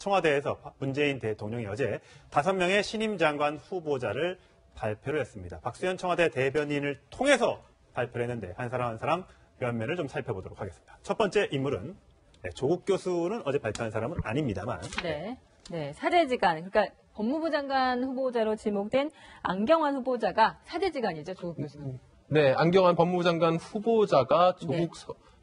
청와대에서 문재인 대통령이 어제 5명의 신임 장관 후보자를 발표를 했습니다. 박수현 청와대 대변인을 통해서 발표를 했는데 한 사람 한 사람 면면을 좀 살펴보도록 하겠습니다. 첫 번째 인물은 조국 교수는 어제 발표한 사람은 아닙니다만. 네, 사대지간, 그러니까 법무부 장관 후보자로 지목된 안경환 후보자가 사대지간이죠, 조국 교수는. 네, 안경환 법무부 장관 후보자가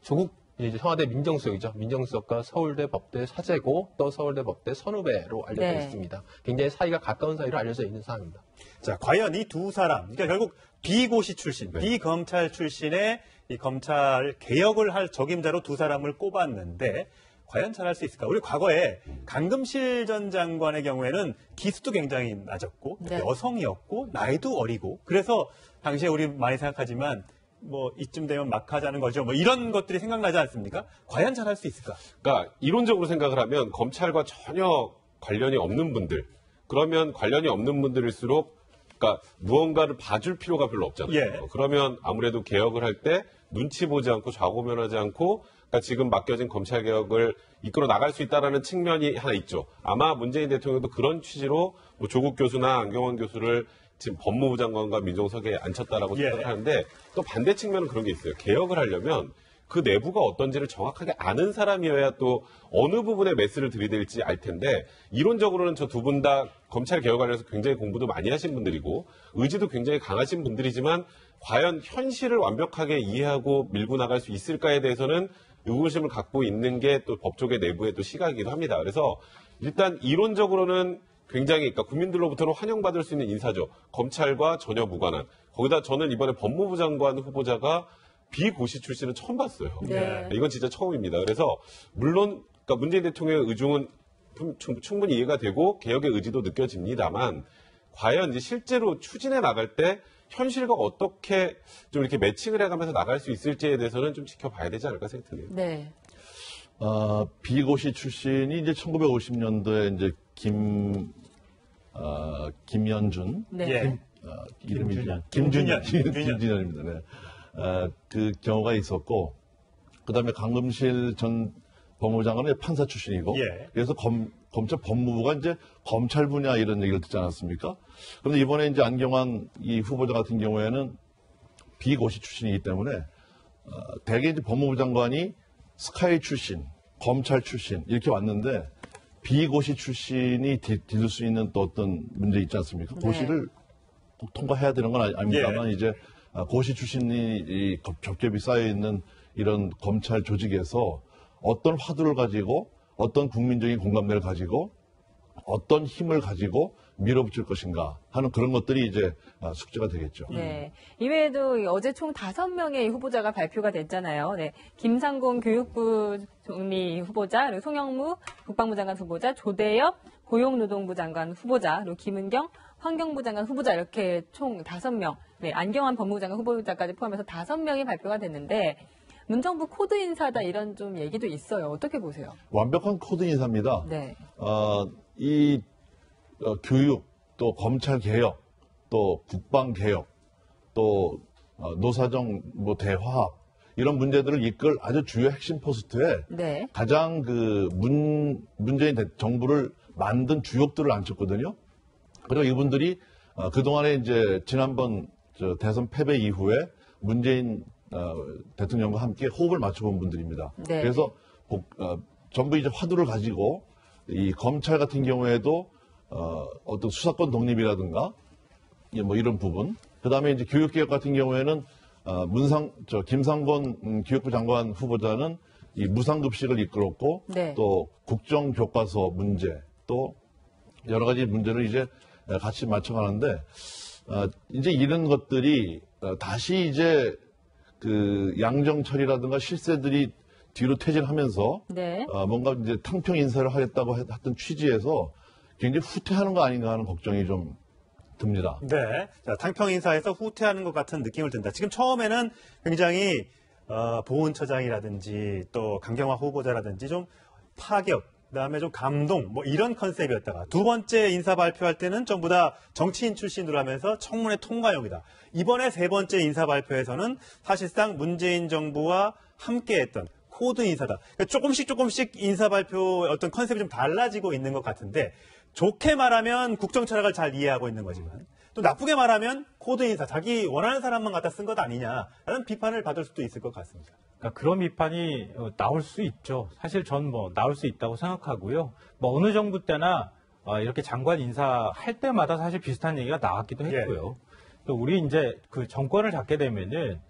조국 이제 청와대 민정수석이죠. 민정수석과 서울대 법대 사재고 또 서울대 법대 선후배로 알려져 있습니다. 굉장히 사이가 가까운 사이로 알려져 있는 사람입니다. 자, 과연 이 두 사람, 그러니까 결국 비고시 출신, 비검찰 출신의 이 검찰 개혁을 할 적임자로 두 사람을 꼽았는데 과연 잘할 수 있을까? 우리 과거에 강금실 전 장관의 경우에는 기수도 굉장히 낮았고 여성이었고 나이도 어리고 그래서 당시에 우리 많이 생각하지만 뭐 이쯤 되면 막 하자는 거죠. 뭐 이런 것들이 생각나지 않습니까? 과연 잘할 수 있을까? 그러니까 이론적으로 생각을 하면 검찰과 전혀 관련이 없는 분들, 그러면 관련이 없는 분들일수록 그러니까 무언가를 봐줄 필요가 별로 없잖아요. 그러면 아무래도 개혁을 할 때 눈치 보지 않고 좌고면하지 않고 그러니까 지금 맡겨진 검찰 개혁을 이끌어 나갈 수 있다라는 측면이 하나 있죠. 아마 문재인 대통령도 그런 취지로 뭐 조국 교수나 안경환 교수를 지금 법무부 장관과 민정수석에 앉혔다라고 생각을 하는데 또 반대 측면은 그런 게 있어요. 개혁을 하려면 그 내부가 어떤지를 정확하게 아는 사람이어야 또 어느 부분에 메스를 들이댈지 알 텐데 이론적으로는 저 두 분 다 검찰 개혁을 위해서 굉장히 공부도 많이 하신 분들이고 의지도 굉장히 강하신 분들이지만 과연 현실을 완벽하게 이해하고 밀고 나갈 수 있을까에 대해서는 의구심을 갖고 있는 게 또 법조계 내부의 또 시각이기도 합니다. 그래서 일단 이론적으로는 굉장히 그러니까 국민들로부터는 환영받을 수 있는 인사죠. 검찰과 전혀 무관한. 거기다 저는 이번에 법무부 장관 후보자가 비고시 출신은 처음 봤어요. 이건 진짜 처음입니다. 그래서 물론 그러니까 문재인 대통령의 의중은 충분히 이해가 되고 개혁의 의지도 느껴집니다만 과연 이제 실제로 추진해 나갈 때 현실과 어떻게 좀 이렇게 매칭을 해가면서 나갈 수 있을지에 대해서는 좀 지켜봐야 되지 않을까 생각드네요. 네. 비고시 출신이 이제 1950년도에 이제 김연준. 이름이 김준현입니다. 네. 그 경우가 있었고, 그 다음에 강금실 전 법무부 장관은 판사 출신이고, 그래서 검찰 법무부가 이제 검찰 분야 이런 얘기를 듣지 않았습니까? 그런데 이번에 이제 안경환 이 후보자 같은 경우에는 비고시 출신이기 때문에, 대개 이제 법무부 장관이 스카이 출신, 검찰 출신 이렇게 왔는데, 비고시 출신이 뒤질 수 있는 또 어떤 문제 있지 않습니까? 고시를 꼭 통과해야 되는 건 아닙니다만, 이제 고시 출신이 겹겹이 쌓여있는 이런 검찰 조직에서 어떤 화두를 가지고 어떤 국민적인 공감대를 가지고 어떤 힘을 가지고 밀어붙일 것인가 하는 그런 것들이 이제 숙제가 되겠죠. 네. 이외에도 어제 총 5명의 후보자가 발표가 됐잖아요. 네. 김상곤 교육부 총리 후보자, 그리고 송영무 국방부 장관 후보자, 조대엽 고용노동부 장관 후보자, 그리고 김은경 환경부 장관 후보자 이렇게 총 5명, 네, 안경환 법무부 장관 후보자까지 포함해서 5명이 발표가 됐는데 문정부 코드 인사다 이런 좀 얘기도 있어요. 어떻게 보세요? 완벽한 코드 인사입니다. 네. 교육, 또 검찰 개혁, 또 국방 개혁, 또 노사정 대화합 이런 문제들을 이끌 아주 주요 핵심 포스트에 가장 문재인 정부를 만든 주역들을 앉혔거든요. 그리고 이분들이 그동안에 이제 지난번 대선 패배 이후에 문재인 대통령과 함께 호흡을 맞춰본 분들입니다. 그래서 전부 이제 화두를 가지고 이 검찰 같은 경우에도 어떤 수사권 독립이라든가 뭐 이런 부분, 그 다음에 이제 교육개혁 같은 경우에는 김상곤 교육부 장관 후보자는 이 무상급식을 이끌었고 또 국정교과서 문제 또 여러 가지 문제를 이제 같이 맞춰가는데 이제 이런 것들이 다시 이제 양정철이라든가 실세들이 뒤로 퇴진하면서 뭔가 이제 탕평 인사를 하겠다고 했던 취지에서 굉장히 후퇴하는 거 아닌가 하는 걱정이 좀 듭니다. 네. 자, 탕평 인사에서 후퇴하는 것 같은 느낌을 든다. 지금 처음에는 굉장히 보훈처장이라든지 또 강경화 후보자라든지 좀 파격, 그다음에 좀 감동 뭐 이런 컨셉이었다가 두 번째 인사 발표할 때는 전부 다 정치인 출신으로 하면서 청문회 통과용이다. 이번에 세 번째 인사 발표에서는 사실상 문재인 정부와 함께했던 코드 인사다. 그러니까 조금씩 인사 발표 어떤 컨셉이 좀 달라지고 있는 것 같은데 좋게 말하면 국정 철학을 잘 이해하고 있는 거지만 또 나쁘게 말하면 코드 인사, 자기 원하는 사람만 갖다 쓴 것 아니냐라는 비판을 받을 수도 있을 것 같습니다. 그러니까 그런 비판이 나올 수 있죠. 사실 전 나올 수 있다고 생각하고요. 어느 정부 때나 이렇게 장관 인사할 때마다 사실 비슷한 얘기가 나왔기도 했고요. 또 우리 이제 그 정권을 잡게 되면은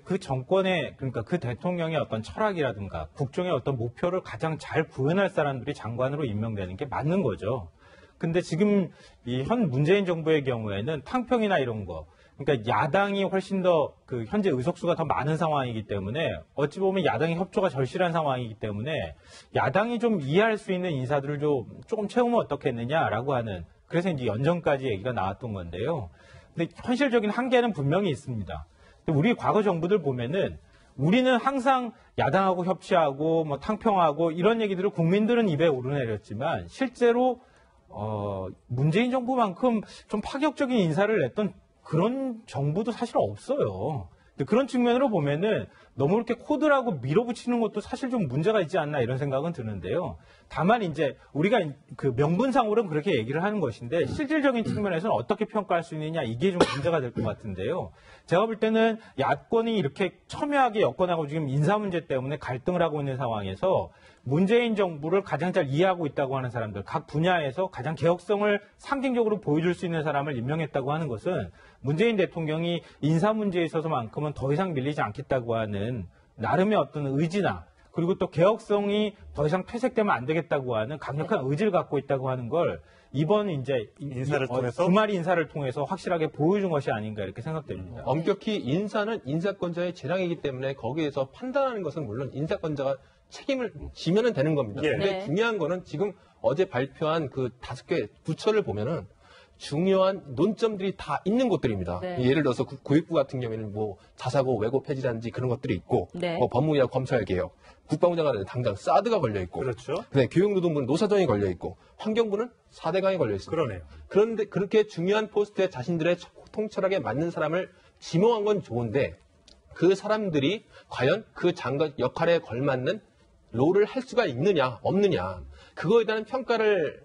그 정권의, 그러니까 그 대통령의 어떤 철학이라든가 국정의 어떤 목표를 가장 잘 구현할 사람들이 장관으로 임명되는 게 맞는 거죠. 근데 지금 이 현 문재인 정부의 경우에는 탕평이나 이런 거, 그러니까 야당이 훨씬 더 그 현재 의석수가 더 많은 상황이기 때문에 어찌 보면 야당의 협조가 절실한 상황이기 때문에 야당이 좀 이해할 수 있는 인사들을 조금 채우면 어떻겠느냐라고 하는, 그래서 이제 연정까지 얘기가 나왔던 건데요. 근데 현실적인 한계는 분명히 있습니다. 우리 과거 정부들 보면은 우리는 항상 야당하고 협치하고 탕평하고 이런 얘기들을 국민들은 입에 오르내렸지만 실제로 문재인 정부만큼 좀 파격적인 인사를 냈던 그런 정부도 사실 없어요. 근데 그런 측면으로 보면은 너무 이렇게 코드라고 밀어붙이는 것도 사실 좀 문제가 있지 않나 이런 생각은 드는데요. 다만 이제 우리가 그 명분상으로는 그렇게 얘기를 하는 것인데 실질적인 측면에서는 어떻게 평가할 수 있느냐 이게 좀 문제가 될 것 같은데요. 제가 볼 때는 야권이 이렇게 첨예하게 여권하고 지금 인사 문제 때문에 갈등을 하고 있는 상황에서 문재인 정부를 가장 잘 이해하고 있다고 하는 사람들, 각 분야에서 가장 개혁성을 상징적으로 보여줄 수 있는 사람을 임명했다고 하는 것은 문재인 대통령이 인사 문제에 있어서만큼은 더 이상 밀리지 않겠다고 하는 나름의 어떤 의지나 그리고 또 개혁성이 더 이상 퇴색되면 안 되겠다고 하는 강력한 의지를 갖고 있다고 하는 걸 이번 이제 인사를 통해서 주말 인사를 통해서 확실하게 보여준 것이 아닌가 이렇게 생각됩니다. 엄격히 인사는 인사권자의 재량이기 때문에 거기에서 판단하는 것은 물론 인사권자가 책임을 지면은 되는 겁니다. 예. 근데 네. 중요한 거는 지금 어제 발표한 그 5개 부처를 보면은 중요한 논점들이 다 있는 곳들입니다. 네. 예를 들어서 교육부 같은 경우에는 자사고 왜곡 폐지라든지 그런 것들이 있고, 네. 법무부와 검찰 개혁, 국방부 장관은 당장 사드가 걸려 있고, 그렇죠. 네, 교육노동부는 노사정이 걸려 있고, 환경부는 4대강이 걸려 있습니다. 그러네요. 그런데 그렇게 중요한 포스트에 자신들의 통철학에 맞는 사람을 지명한 건 좋은데 그 사람들이 과연 그 장관 역할에 걸맞는 롤을 할 수가 있느냐 없느냐 그거에 대한 평가를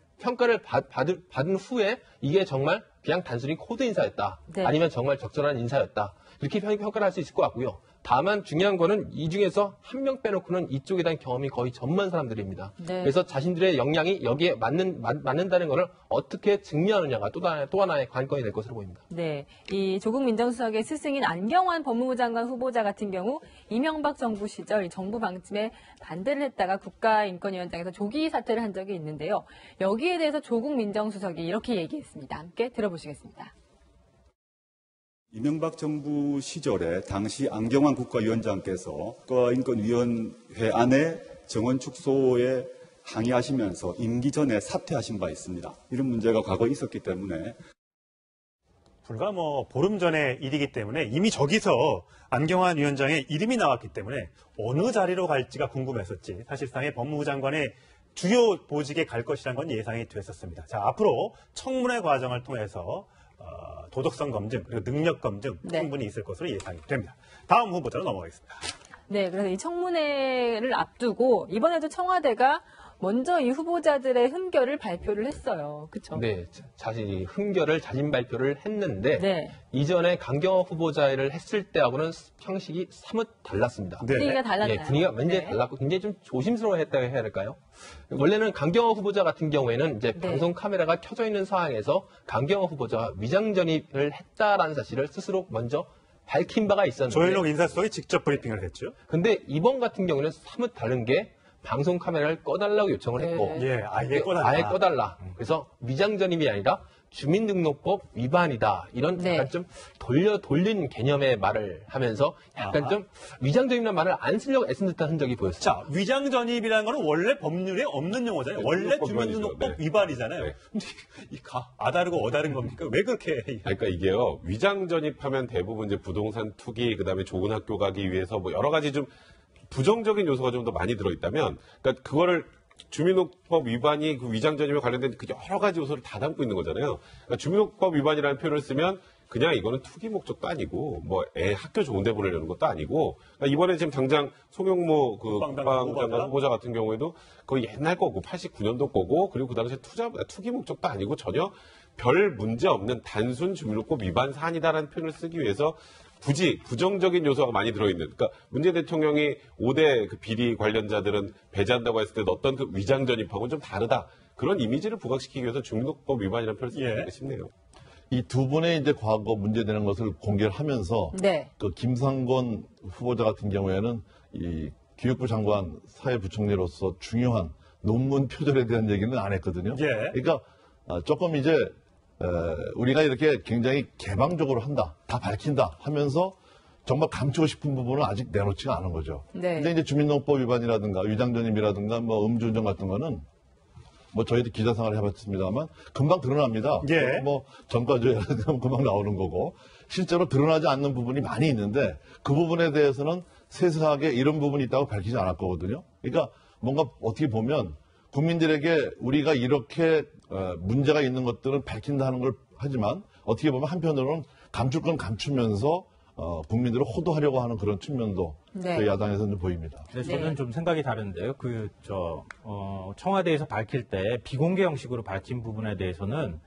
받은 후에 이게 정말 그냥 단순히 코드 인사였다. 네. 아니면 정말 적절한 인사였다. 이렇게 평가를 할 수 있을 것 같고요. 다만 중요한 거는 이 중에서 한 명 빼놓고는 이쪽에 대한 경험이 거의 전무한 사람들입니다. 네. 그래서 자신들의 역량이 여기에 맞는다는 것을 어떻게 증명하느냐가 또 하나의 관건이 될 것으로 보입니다. 네, 이 조국 민정수석의 스승인 안경환 법무부 장관 후보자 같은 경우 이명박 정부 시절 이 정부 방침에 반대를 했다가 국가인권위원장에서 조기 사퇴를 한 적이 있는데요. 여기에 대해서 조국 민정수석이 이렇게 얘기했습니다. 함께 들어보시겠습니다. 이명박 정부 시절에 당시 안경환 국가위원장께서 국가인권위원회 안에 정원 축소에 항의하시면서 임기 전에 사퇴하신 바 있습니다. 이런 문제가 과거에 있었기 때문에 불과 보름 전의 일이기 때문에 이미 저기서 안경환 위원장의 이름이 나왔기 때문에 어느 자리로 갈지가 궁금했었지 사실상의 법무부 장관의 주요 보직에 갈 것이라는 건 예상이 됐었습니다. 자, 앞으로 청문회 과정을 통해서 도덕성 검증 그리고 능력 검증 네. 충분히 있을 것으로 예상이 됩니다. 다음 후보자로 넘어가겠습니다. 네, 그래서 이 청문회를 앞두고 이번에도 청와대가 먼저 이 후보자들의 흠결을 발표를 했어요. 그렇죠? 네, 자신이 흠결을 자진 발표를 했는데 네. 이전에 강경화 후보자를 했을 때하고는 형식이 사뭇 달랐습니다. 네. 분위기가 달랐나요? 예, 분위기가 굉장히 네. 달랐고 굉장히 좀 조심스러워했다고 해야 할까요? 원래는 강경화 후보자 같은 경우에는 이제 네. 방송 카메라가 켜져 있는 상황에서 강경화 후보자가 위장 전입을 했다라는 사실을 스스로 먼저 밝힌 바가 있었는데 조현록 인사수석이 직접 브리핑을 했죠. 근데 이번 같은 경우는 사뭇 다른 게 방송 카메라를 꺼달라고 요청을 했고 네. 예, 아예 꺼달라. 아예 꺼달라. 그래서 위장 전입이 아니라 주민등록법 위반이다. 이런 네. 약간 좀 돌린 개념의 말을 하면서 약간 아하. 좀 위장 전입이라는 말을 안 쓰려고 애쓴 듯한 흔적이 보였어요. 자, 위장 전입이라는 거는 원래 법률에 없는 용어잖아요. 원래 주민등록법 네. 위반이잖아요. 네. 근데 아다르고 어다른 겁니까? 왜 그렇게? 그러니까 이게요, 위장 전입하면 대부분 이제 부동산 투기, 그 다음에 좋은 학교 가기 위해서 여러 가지 좀 부정적인 요소가 좀 더 많이 들어있다면, 그러니까 그거를 주민등록법 위반이 그 위장 전입에 관련된 그 여러 가지 요소를 다 담고 있는 거잖아요. 그러니까 주민등록법 위반이라는 표현을 쓰면 그냥 이거는 투기 목적도 아니고 뭐 애 학교 좋은 데 보내려는 것도 아니고 그러니까 이번에 지금 당장 송영무 그 국방장관 후보자 같은 경우에도 거의 옛날 거고 89년도 거고 그리고 그 당시에 투기 목적도 아니고 전혀 별 문제 없는 단순 주민등록법 위반 사안이다라는 표현을 쓰기 위해서 굳이 부정적인 요소가 많이 들어있는, 그러니까 문재인 대통령이 5대 그 비리 관련자들은 배제한다고 했을 때 어떤 그 위장 전입하고는 좀 다르다. 그런 이미지를 부각시키기 위해서 주민등록법 위반이라는 표현을 쓰는 싶네요. 이 두 분의 이제 과거 문제되는 것을 공개를 하면서 네. 그 김상곤 후보자 같은 경우에는 이 교육부 장관 사회부총리로서 중요한 논문 표절에 대한 얘기는 안 했거든요. 그러니까 조금 이제 우리가 이렇게 굉장히 개방적으로 한다, 다 밝힌다 하면서 정말 감추고 싶은 부분은 아직 내놓지가 않은 거죠. 근데 이제 주민등록법 위반이라든가 위장전입이라든가 뭐 음주운전 같은 거는 뭐 저희도 기자 생활을 해봤습니다만 금방 드러납니다. 뭐 전과조회라든가 금방 나오는 거고 실제로 드러나지 않는 부분이 많이 있는데 그 부분에 대해서는 세세하게 이런 부분이 있다고 밝히지 않았거든요. 그러니까 뭔가 어떻게 보면 국민들에게 우리가 이렇게 문제가 있는 것들은 밝힌다는 걸 하지만 어떻게 보면 한편으로는 감출 건 감추면서 국민들을 호도하려고 하는 그런 측면도 저희 야당에서는 보입니다. 저는 좀 생각이 다른데요. 청와대에서 밝힐 때 비공개 형식으로 밝힌 부분에 대해서는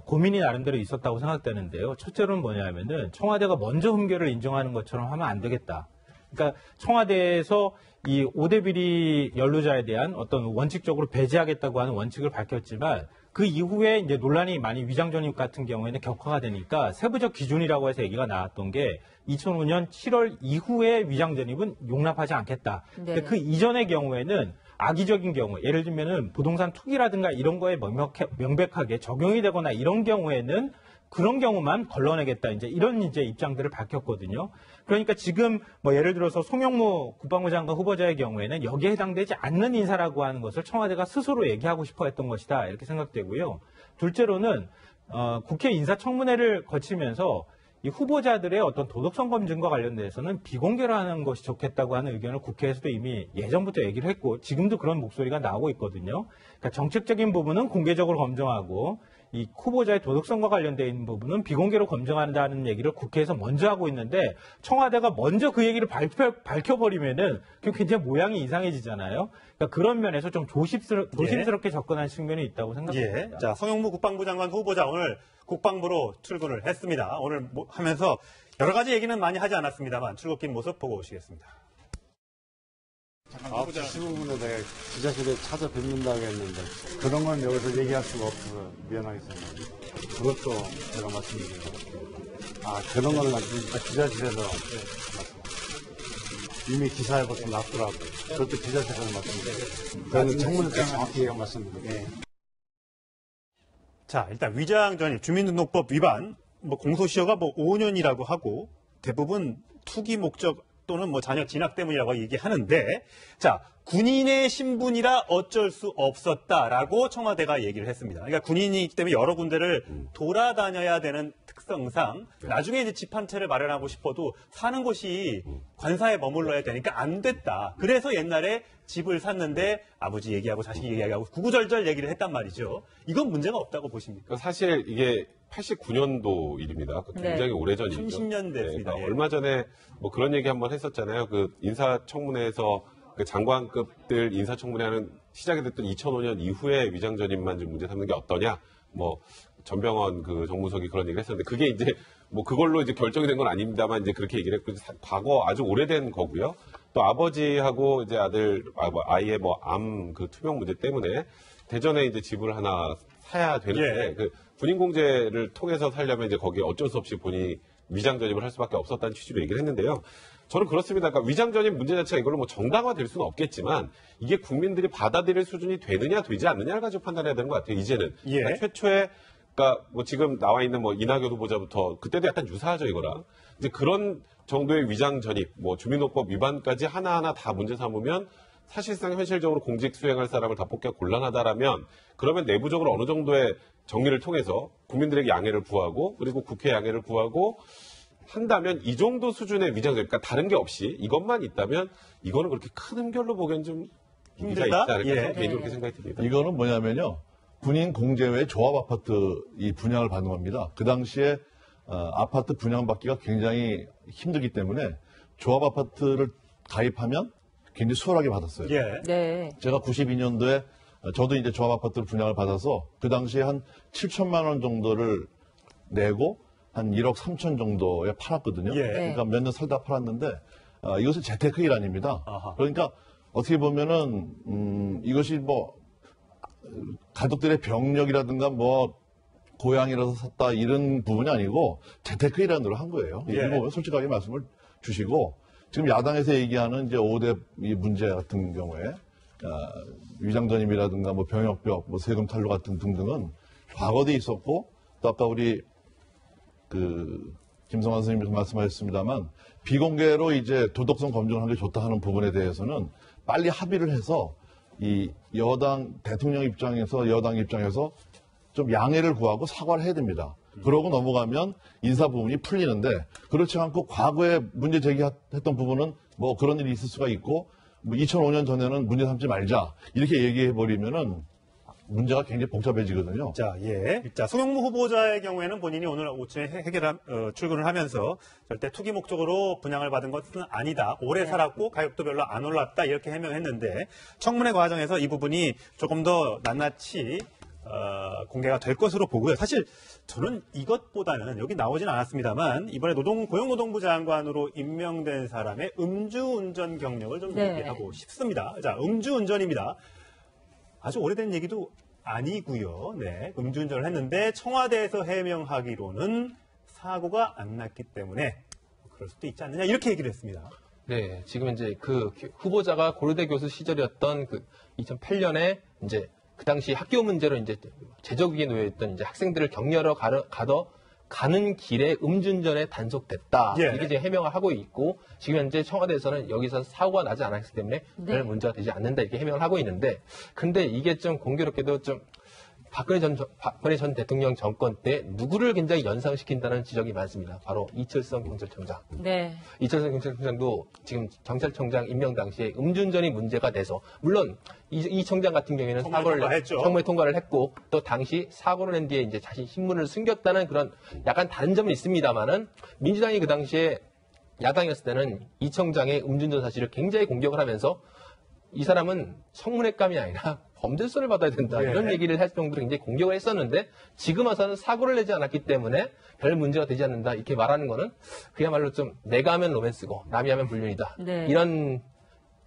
고민이 나름대로 있었다고 생각되는데요. 첫째로는 뭐냐면은 청와대가 먼저 흠결을 인정하는 것처럼 하면 안 되겠다. 그러니까 청와대에서 이 5대 비리 연루자에 대한 어떤 원칙적으로 배제하겠다고 하는 원칙을 밝혔지만 그 이후에 이제 논란이 많이 위장전입 같은 경우에는 격화가 되니까 세부적 기준이라고 해서 얘기가 나왔던 게 2005년 7월 이후에 위장전입은 용납하지 않겠다. 근데 그 이전의 경우에는 악의적인 경우, 예를 들면은 부동산 투기라든가 이런 거에 명백하게 적용이 되거나 이런 경우에는 그런 경우만 걸러내겠다. 이런 입장들을 밝혔거든요. 그러니까 지금 뭐 예를 들어서 송영무 국방부 장관 후보자의 경우에는 여기에 해당되지 않는 인사라고 하는 것을 청와대가 스스로 얘기하고 싶어 했던 것이다. 이렇게 생각되고요. 둘째로는 국회 인사청문회를 거치면서 이 후보자들의 어떤 도덕성 검증과 관련돼서는 비공개로 하는 것이 좋겠다고 하는 의견을 국회에서도 이미 예전부터 얘기를 했고 지금도 그런 목소리가 나오고 있거든요. 그러니까 정책적인 부분은 공개적으로 검증하고 이 후보자의 도덕성과 관련되어 있는 부분은 비공개로 검증한다는 얘기를 국회에서 먼저 하고 있는데 청와대가 먼저 그 얘기를 밝혀버리면은 그게 굉장히 모양이 이상해지잖아요. 그러니까 그런 면에서 좀 조심스럽게 접근한 측면이 있다고 생각합니다. 자, 송영무 국방부 장관 후보자 오늘 국방부로 출근을 했습니다. 오늘 하면서 여러 가지 얘기는 많이 하지 않았습니다만 출국긴 모습 보고 오시겠습니다. 9시 15분에 내가 기자실에 찾아뵙는다고 했는데 그런 건 여기서 얘기할 수가 없어서 미안하겠습니다. 그것도 제가 말씀드리고 그런 거는 기자실에서 이미 기사에 벌써 났더라고요. 그것도 기자실에서 말씀드리고 저는 청문회 정확히 말씀드리고 자, 일단 위장전입, 주민등록법 위반, 공소시효가 5년이라고 하고 대부분 투기 목적 또는 자녀 진학 때문이라고 얘기하는데, 자, 군인의 신분이라 어쩔 수 없었다라고 청와대가 얘기를 했습니다. 그러니까 군인이기 때문에 여러 군데를 돌아다녀야 되는 특성상 나중에 이제 집 한 채를 마련하고 싶어도 사는 곳이 관사에 머물러야 되니까 안 됐다. 그래서 옛날에 집을 샀는데 아버지 얘기하고 자식 얘기하고 구구절절 얘기를 했단 말이죠. 이건 문제가 없다고 보십니까? 사실 이게 89년도 일입니다. 굉장히 오래전 일이죠. 30년 됐습니다. 얼마 전에 그런 얘기 한번 했었잖아요. 그 인사청문회에서 그 장관급들 인사청문회하는 시작이 됐던 2005년 이후에 위장전입만 좀 문제 삼는 게 어떠냐. 전병헌 그 정무석이 그런 얘기를 했었는데 그게 이제 그걸로 이제 결정이 된 건 아닙니다만 이제 그렇게 얘기를 했고 과거 아주 오래된 거고요. 또 아버지하고 이제 아이의 암 그 투명 문제 때문에 대전에 이제 집을 하나 사야 되는데 그 군인공제를 통해서 살려면 이제 거기에 어쩔 수 없이 본인이 위장전입을 할 수밖에 없었다는 취지로 얘기를 했는데요. 저는 그렇습니다. 그러니까 위장전입 문제 자체가 이걸로 정당화될 수는 없겠지만 이게 국민들이 받아들일 수준이 되느냐 되지 않느냐를 가지고 판단해야 되는 것 같아요. 이제는 그러니까 최초에 지금 나와 있는 이낙연 후보자부터 그때도 약간 유사하죠 이거랑 이제 그런 정도의 위장전입, 주민등록법 위반까지 하나하나 다 문제 삼으면 사실상 현실적으로 공직 수행할 사람을 다 뽑기가 곤란하다라면 그러면 내부적으로 어느 정도의 정리를 통해서 국민들에게 양해를 구하고 그리고 국회 양해를 구하고 한다면 이 정도 수준의 위장전입, 그러니까 다른 게 없이 이것만 있다면 이거는 그렇게 큰 흠결로 보기엔 좀 힘들다. 있지 않을까 개인적으로 그렇게 생각이 듭니다. 이거는 뭐냐면요. 군인 공제외 조합 아파트 이 분양을 받는 겁니다. 그 당시에 아파트 분양받기가 굉장히 힘들기 때문에 조합 아파트를 가입하면 굉장히 수월하게 받았어요. 예. 네. 제가 92년도에 저도 이제 조합 아파트를 분양을 받아서 그 당시에 한 7천만 원 정도를 내고 한 1억 3천 정도에 팔았거든요. 예. 그러니까 몇 년 살다 팔았는데 이것은 재테크 일환입니다. 아하. 그러니까 어떻게 보면은 이것이 뭐 가족들의 병력이라든가 뭐 고향이라서 샀다 이런 부분이 아니고 재테크 일환으로 한 거예요. 예. 이거 솔직하게 말씀을 주시고 지금 야당에서 얘기하는 이제 5대 이 문제 같은 경우에 위장전입이라든가 뭐 병역벽, 뭐 세금 탈루 같은 등등은 과거도 있었고 또 아까 우리 김성환 선생님께서 말씀하셨습니다만 비공개로 이제 도덕성 검증을 하는 게 좋다 하는 부분에 대해서는 빨리 합의를 해서 이 여당 대통령 입장에서 여당 입장에서 좀 양해를 구하고 사과를 해야 됩니다. 그러고 넘어가면 인사 부분이 풀리는데 그렇지 않고 과거에 문제 제기했던 부분은 뭐 그런 일이 있을 수가 있고 뭐 2005년 전에는 문제 삼지 말자 이렇게 얘기해 버리면은 문제가 굉장히 복잡해지거든요. 자, 예. 자, 송영무 후보자의 경우에는 본인이 오늘 오전에 출근을 하면서 절대 투기 목적으로 분양을 받은 것은 아니다. 오래 살았고 가격도 별로 안 올랐다. 이렇게 해명했는데 청문회 과정에서 이 부분이 조금 더 낱낱이 공개가 될 것으로 보고요. 사실 저는 이것보다는 여기 나오진 않았습니다만 이번에 고용노동부 장관으로 임명된 사람의 음주운전 경력을 좀 얘기하고 싶습니다. 자, 음주운전입니다. 아주 오래된 얘기도 아니고요. 네, 음주운전을 했는데 청와대에서 해명하기로는 사고가 안 났기 때문에 그럴 수도 있지 않느냐 이렇게 얘기를 했습니다. 네, 지금 이제 그 후보자가 고려대 교수 시절이었던 그 2008년에 이제 그 당시 학교 문제로 이제 제적 위기에 놓여 있던 이제 학생들을 격려하러 가는 길에 음주운전에 단속됐다. 예. 이렇게 이제 해명을 하고 있고 지금 현재 청와대에서는 여기서 사고가 나지 않았기 때문에 별 문제가 되지 않는다 이렇게 해명을 하고 있는데 근데 이게 좀 공교롭게도 좀 박근혜 전 대통령 정권 때 누구를 굉장히 연상시킨다는 지적이 많습니다. 바로 이철성 경찰청장. 네. 이철성 경찰청장도 지금 경찰청장 임명 당시에 음주운전이 문제가 돼서 물론 이 청장 같은 경우에는 청문회 통과를 했고 또 당시 사고를 낸 뒤에 이제 자신 신문을 숨겼다는 그런 약간 다른 점은 있습니다만은 민주당이 그 당시에 야당이었을 때는 이 청장의 음주운전 사실을 굉장히 공격을 하면서 이 사람은 청문회감이 아니라 범죄수를 받아야 된다. 이런 얘기를 할 정도로 굉장히 공격을 했었는데 지금 와서는 사고를 내지 않았기 때문에 별 문제가 되지 않는다. 이렇게 말하는 거는 그야말로 좀 내가 하면 로맨스고 남이 하면 불륜이다. 네. 이런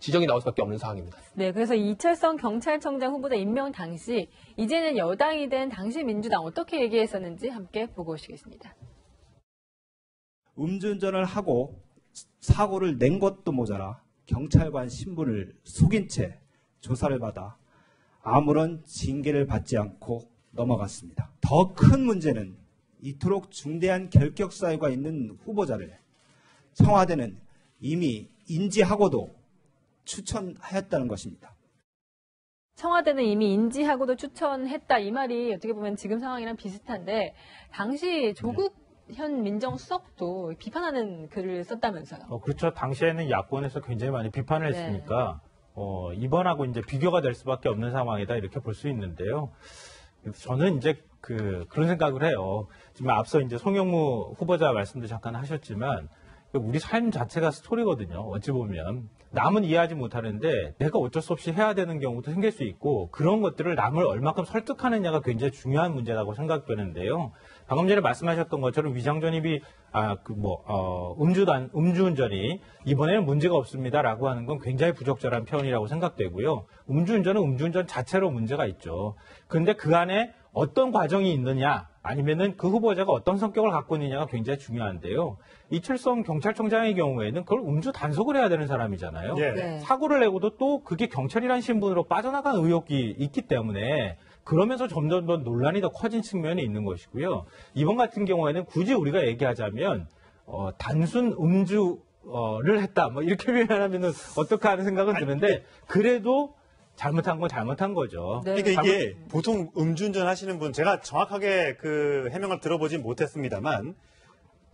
지적이 나올 수밖에 없는 상황입니다. 네, 그래서 이철성 경찰청장 후보자 임명 당시 이제는 여당이 된 당시 민주당 어떻게 얘기했었는지 함께 보고 오시겠습니다. 음주운전을 하고 사고를 낸 것도 모자라 경찰관 신분을 속인 채 조사를 받아 아무런 징계를 받지 않고 넘어갔습니다. 더 큰 문제는 이토록 중대한 결격 사유가 있는 후보자를 청와대는 이미 인지하고도 추천하였다는 것입니다. 청와대는 이미 인지하고도 추천했다. 이 말이 어떻게 보면 지금 상황이랑 비슷한데 당시 조국 현 민정수석도 비판하는 글을 썼다면서요. 그렇죠. 당시에는 야권에서 굉장히 많이 비판을 했으니까 이번하고 이제 비교가 될 수밖에 없는 상황이다 이렇게 볼 수 있는데요. 저는 이제 그런 생각을 해요. 지금 앞서 이제 송영무 후보자 말씀도 잠깐 하셨지만 우리 삶 자체가 스토리거든요. 어찌 보면 남은 이해하지 못하는데 내가 어쩔 수 없이 해야 되는 경우도 생길 수 있고 그런 것들을 남을 얼마큼 설득하느냐가 굉장히 중요한 문제라고 생각되는데요. 방금 전에 말씀하셨던 것처럼 위장전입이 음주운전이 이번에는 문제가 없습니다라고 하는 건 굉장히 부적절한 표현이라고 생각되고요. 음주운전은 음주운전 자체로 문제가 있죠. 그런데 그 안에 어떤 과정이 있느냐 아니면은 그 후보자가 어떤 성격을 갖고 있느냐가 굉장히 중요한데요. 이철성 경찰청장의 경우에는 그걸 음주 단속을 해야 되는 사람이잖아요. 네. 사고를 내고도 또 그게 경찰이라는 신분으로 빠져나간 의혹이 있기 때문에 그러면서 점점 더 논란이 더 커진 측면이 있는 것이고요. 이번 같은 경우에는 굳이 우리가 얘기하자면 단순 음주를 했다 뭐 이렇게 표현하면은 어떨까 하는 생각은 드는데 그래도 잘못한 건 잘못한 거죠. 네. 그러니까 이게 보통 음주운전 하시는 분 제가 정확하게 그 해명을 들어보진 못했습니다만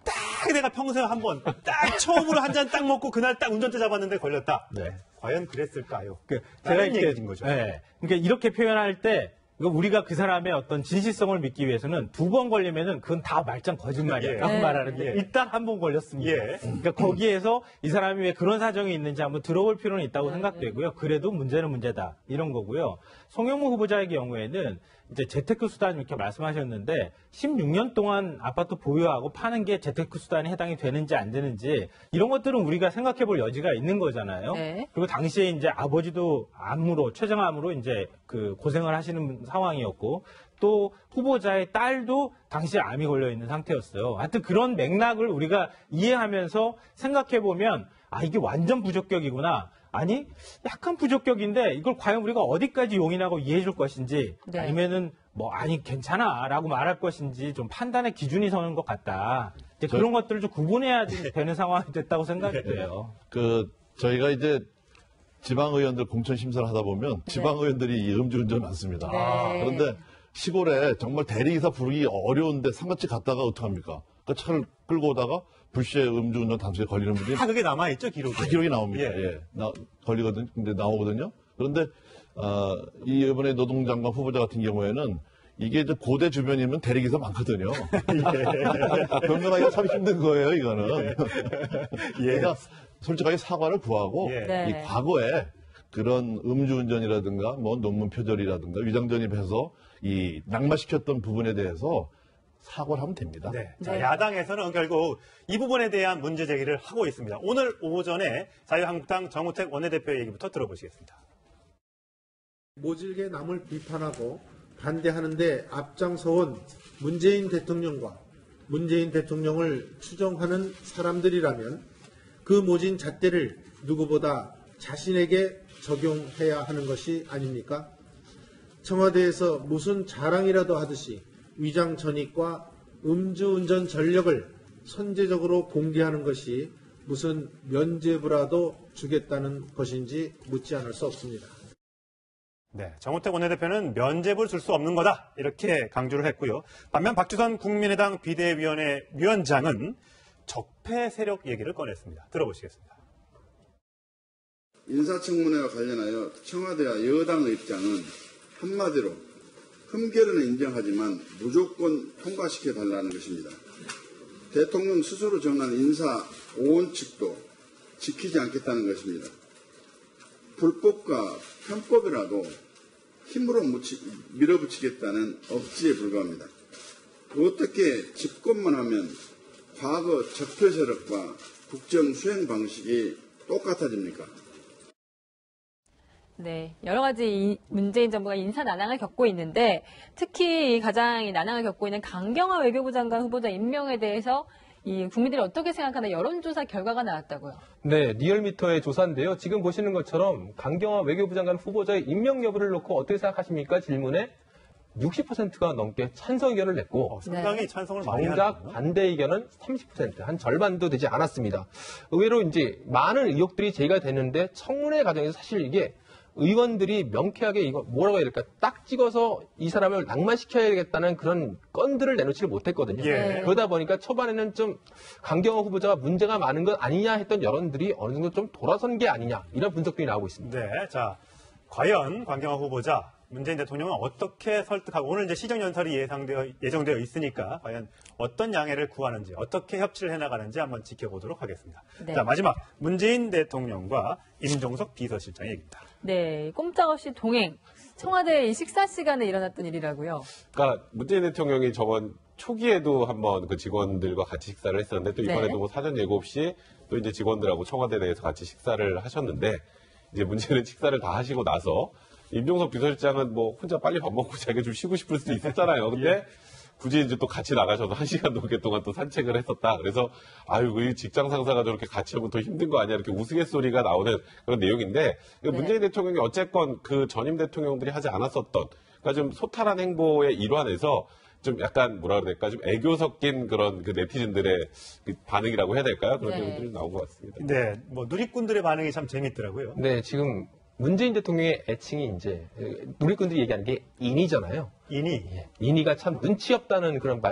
딱 내가 평생 한번 딱 처음으로 한 잔 딱 먹고 그날 딱 운전대 잡았는데 걸렸다. 네. 과연 그랬을까요? 제가 얘기인 거죠. 네. 그러니까 이렇게 표현할 때 그러니까 우리가 그 사람의 어떤 진실성을 믿기 위해서는 2번 걸리면은 그건 다 말짱 거짓말이라고 말하는데 일단 1번 걸렸습니다. 그러니까 거기에서 이 사람이 왜 그런 사정이 있는지 한번 들어볼 필요는 있다고 생각되고요. 그래도 문제는 문제다 이런 거고요. 송영무 후보자의 경우에는 이제 재테크 수단 이렇게 말씀하셨는데 16년 동안 아파트 보유하고 파는 게 재테크 수단에 해당이 되는지 안 되는지 이런 것들은 우리가 생각해 볼 여지가 있는 거잖아요. 그리고 당시에 이제 아버지도 암으로 췌장암으로 이제 그 고생을 하시는 상황이었고 또 후보자의 딸도 당시에 암이 걸려 있는 상태였어요. 하여튼 그런 맥락을 우리가 이해하면서 생각해 보면 아 이게 완전 부적격이구나. 아니 약간 부적격인데 이걸 과연 우리가 어디까지 용인하고 이해해 줄 것인지 아니면은 뭐 아니 괜찮아라고 말할 것인지 좀 판단의 기준이 서는 것 같다. 이제 그런 것들을 좀 구분해야 되는 상황이 됐다고 생각이 돼요. 저희가 이제 지방의원들 공천 심사를 하다 보면 지방의원들이 이 음주운전 많습니다. 그런데 시골에 정말 대리기사 부르기 어려운데 상가집 갔다가 어떡합니까? 그 차를 끌고 오다가 불시에 음주운전 단속에 걸리는 분들이 다 그게 남아있죠, 기록이. 다 기록이 나옵니다. 걸리거든요. 근데 나오거든요. 그런데 이번에 노동장관 후보자 같은 경우에는 이게 이제 고대 주변이면 대리기사 많거든요. 변명하기가 참 힘든 거예요, 이거는. 그러니까 솔직하게 사과를 구하고 이 과거에 그런 음주운전이라든가 뭐 논문 표절이라든가 위장전입해서 이 낙마시켰던 부분에 대해서 사과를 하면 됩니다. 자, 야당에서는 결국 이 부분에 대한 문제 제기를 하고 있습니다. 오늘 오전에 자유한국당 정우택 원내대표 얘기부터 들어보시겠습니다. 모질게 남을 비판하고 반대하는데 앞장서온 문재인 대통령과 문재인 대통령을 추종하는 사람들이라면 그 모진 잣대를 누구보다 자신에게 적용해야 하는 것이 아닙니까? 청와대에서 무슨 자랑이라도 하듯이 위장 전입과 음주운전 전력을 선제적으로 공개하는 것이 무슨 면죄부라도 주겠다는 것인지 묻지 않을 수 없습니다. 정우택 원내대표는 면죄부를 줄 수 없는 거다 이렇게 강조를 했고요. 반면 박주선 국민의당 비대위원회 위원장은 적폐 세력 얘기를 꺼냈습니다. 들어보시겠습니다. 인사청문회와 관련하여 청와대와 여당의 입장은 한마디로 흠결은 인정하지만 무조건 통과시켜달라는 것입니다. 대통령 스스로 정한 인사 5원칙도 지키지 않겠다는 것입니다. 불법과 편법이라도 힘으로 밀어붙이겠다는 억지에 불과합니다. 어떻게 집권만 하면 과거 적폐 세력과 국정 수행 방식이 똑같아집니까? 여러 가지 문재인 정부가 인사 난항을 겪고 있는데 특히 가장 난항을 겪고 있는 강경화 외교부 장관 후보자 임명에 대해서 이 국민들이 어떻게 생각하나 여론조사 결과가 나왔다고요. 리얼미터의 조사인데요. 지금 보시는 것처럼 강경화 외교부 장관 후보자의 임명 여부를 놓고 어떻게 생각하십니까? 질문에 60%가 넘게 찬성 의견을 냈고 상당히 찬성을 많이 하네요. 정작 반대 의견은 30%, 한 절반도 되지 않았습니다. 의외로 이제 많은 의혹들이 제기가 되는데 청문회 과정에서 사실 이게 의원들이 명쾌하게 이거 뭐라고 해야 될까 딱 찍어서 이 사람을 낙마시켜야겠다는 그런 건들을 내놓지를 못했거든요. 그러다 보니까 초반에는 좀 강경화 후보자가 문제가 많은 것 아니냐 했던 여론들이 어느 정도 좀 돌아선 게 아니냐 이런 분석들이 나오고 있습니다. 자 과연 강경화 후보자 문재인 대통령은 어떻게 설득하고 오늘 이제 시정연설이 예정되어 있으니까 과연 어떤 양해를 구하는지 어떻게 협치를 해나가는지 한번 지켜보도록 하겠습니다. 자 마지막 문재인 대통령과 임종석 비서실장의 얘기입니다. 꼼짝없이 동행. 청와대 식사 시간에 일어났던 일이라고요. 그러니까 문재인 대통령이 저번 초기에도 한번 그 직원들과 같이 식사를 했었는데 또 이번에도 뭐 사전 예고 없이 또 이제 직원들하고 청와대 내에서 같이 식사를 하셨는데 이제 문제는 식사를 다 하시고 나서 임종석 비서실장은 뭐 혼자 빨리 밥 먹고 자기가 좀 쉬고 싶을 수도 있었잖아요. 근데 굳이 이제 또 같이 나가셔서 1시간 넘게 동안 또 산책을 했었다. 그래서 아유, 이 직장 상사가 저렇게 같이 하면 더 힘든 거 아니야? 이렇게 우스갯소리가 나오는 그런 내용인데 문재인 대통령이 어쨌건 그 전임 대통령들이 하지 않았었던 그러니까 좀 소탈한 행보의 일환에서 좀 약간 뭐라 그래야 될까? 좀 애교 섞인 그런 그 네티즌들의 그 반응이라고 해야 될까요? 그런 내용들이 나온 것 같습니다. 뭐 누리꾼들의 반응이 참 재밌더라고요. 지금 문재인 대통령의 애칭이 이제 누리꾼들이 얘기하는 게 인이잖아요. 인이가 참 눈치 없다는 그런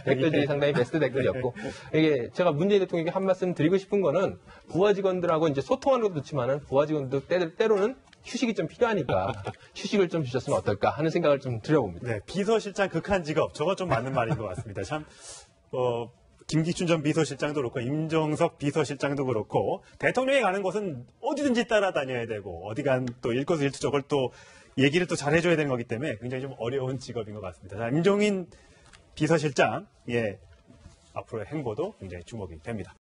댓글들이 상당히 베스트 댓글이었고 이게 제가 문재인 대통령에게 한 말씀 드리고 싶은 거는 부하 직원들하고 이제 소통하는 것도 좋지만은 부하 직원들 때로는 휴식이 좀 필요하니까 휴식을 좀 주셨으면 어떨까 하는 생각을 좀 드려봅니다. 네, 비서실장 극한 직업. 저거 좀 맞는 말인 것 같습니다. 참, 김기춘 전 비서실장도 그렇고, 임정석 비서실장도 그렇고, 대통령이 가는 곳은 어디든지 따라다녀야 되고, 어디 간 또 일거수일투 저걸 또 얘기를 또 잘해줘야 되는 거기 때문에 굉장히 좀 어려운 직업인 것 같습니다. 자, 임종인 비서실장, 예, 앞으로의 행보도 굉장히 주목이 됩니다.